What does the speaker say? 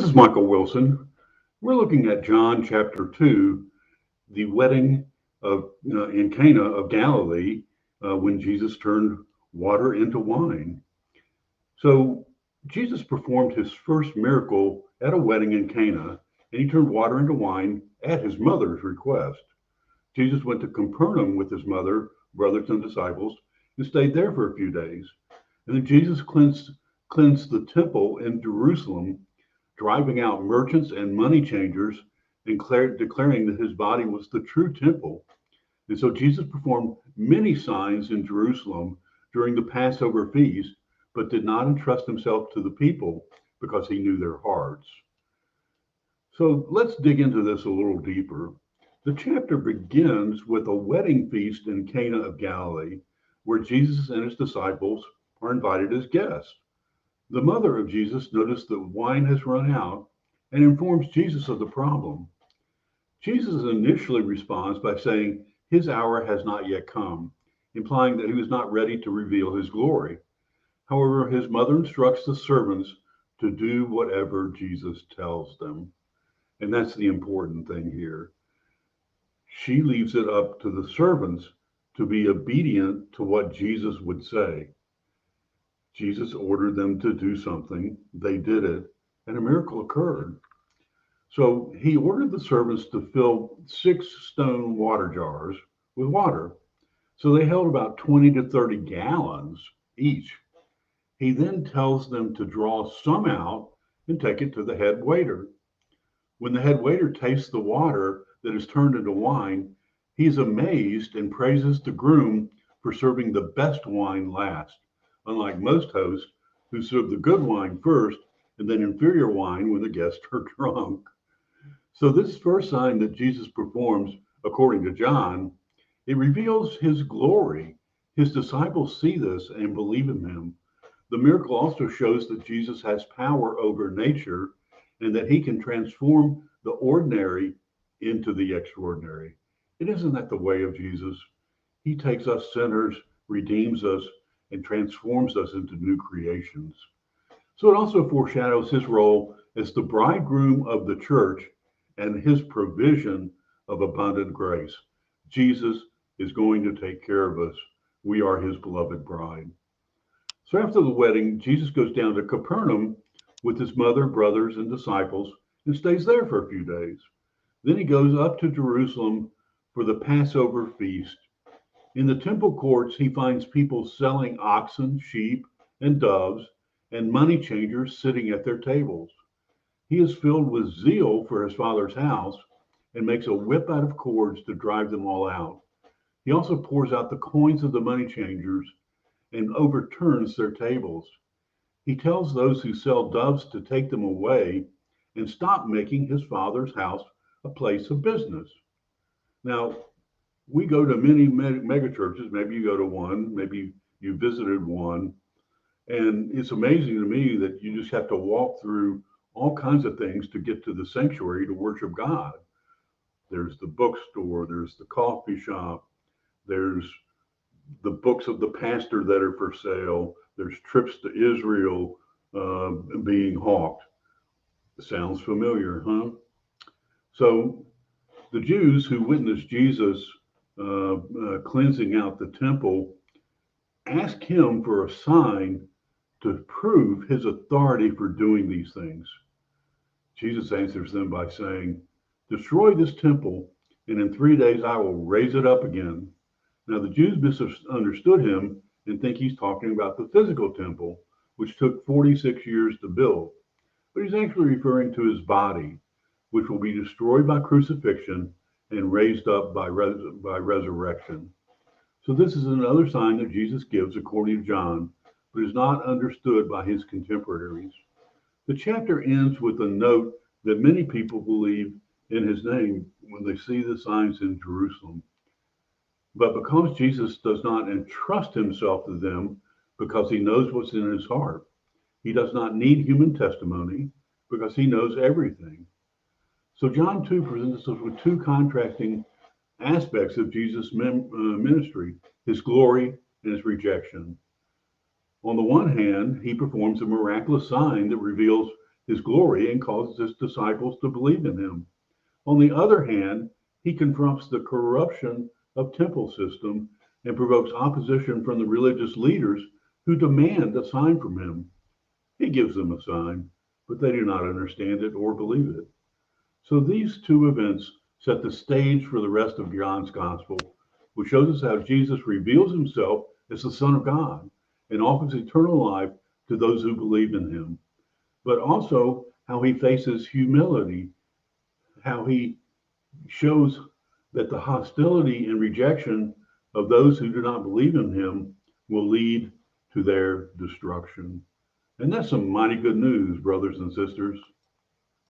is Michael Wilson. We're looking at John chapter 2, the wedding in Cana of Galilee when Jesus turned water into wine. So Jesus performed his first miracle at a wedding in Cana, and he turned water into wine at his mother's request. Jesus went to Capernaum with his mother, brothers, and disciples and stayed there for a few days. And then Jesus cleansed the temple in Jerusalem, driving out merchants and money changers and declaring that his body was the true temple. And so Jesus performed many signs in Jerusalem during the Passover feast, but did not entrust himself to the people because he knew their hearts. So let's dig into this a little deeper. The chapter begins with a wedding feast in Cana of Galilee, where Jesus and his disciples are invited as guests. The mother of Jesus noticed that wine has run out and informs Jesus of the problem. Jesus initially responds by saying his hour has not yet come, implying that he was not ready to reveal his glory. However, his mother instructs the servants to do whatever Jesus tells them. And that's the important thing here. She leaves it up to the servants to be obedient to what Jesus would say. Jesus ordered them to do something, they did it, and a miracle occurred. So he ordered the servants to fill 6 stone water jars with water. So they held about 20 to 30 gallons each. He then tells them to draw some out and take it to the head waiter. When the head waiter tastes the water that is turned into wine, he is amazed and praises the groom for serving the best wine last, unlike most hosts who serve the good wine first and then inferior wine when the guests are drunk. So this first sign that Jesus performs, according to John, it reveals his glory. His disciples see this and believe in him. The miracle also shows that Jesus has power over nature and that he can transform the ordinary into the extraordinary. It isn't that the way of Jesus? He takes us sinners, redeems us, and transforms us into new creations. So it also foreshadows his role as the bridegroom of the church and his provision of abundant grace. Jesus is going to take care of us. We are his beloved bride. So after the wedding, Jesus goes down to Capernaum with his mother, brothers, and disciples and stays there for a few days. Then he goes up to Jerusalem for the Passover feast. In the temple courts, he finds people selling oxen, sheep, and doves, and money changers sitting at their tables. He is filled with zeal for his father's house and makes a whip out of cords to drive them all out. He also pours out the coins of the money changers and overturns their tables. He tells those who sell doves to take them away and stop making his father's house a place of business. Now, we go to many mega churches. Maybe you go to one, maybe you visited one, and it's amazing to me that you just have to walk through all kinds of things to get to the sanctuary to worship God. There's the bookstore, there's the coffee shop, there's the books of the pastor that are for sale, there's trips to Israel being hawked. Sounds familiar, huh? So the Jews who witnessed Jesus cleansing out the temple ask him for a sign to prove his authority for doing these things. Jesus answers them by saying, "Destroy this temple, and in 3 days I will raise it up again." Now the Jews misunderstood him and think he's talking about the physical temple, which took 46 years to build. But he's actually referring to his body, which will be destroyed by crucifixion and raised up by resurrection. So this is another sign that Jesus gives according to John, but is not understood by his contemporaries. The chapter ends with a note that many people believe in his name when they see the signs in Jerusalem. But because Jesus does not entrust himself to them because he knows what's in his heart, he does not need human testimony because he knows everything. So John 2 presents us with 2 contrasting aspects of Jesus' ministry, his glory and his rejection. On the one hand, he performs a miraculous sign that reveals his glory and causes his disciples to believe in him. On the other hand, he confronts the corruption of temple system and provokes opposition from the religious leaders who demand a sign from him. He gives them a sign, but they do not understand it or believe it. So these two events set the stage for the rest of John's gospel, which shows us how Jesus reveals himself as the Son of God and offers eternal life to those who believe in him, but also how he faces humility, how he shows that the hostility and rejection of those who do not believe in him will lead to their destruction. And that's some mighty good news, brothers and sisters.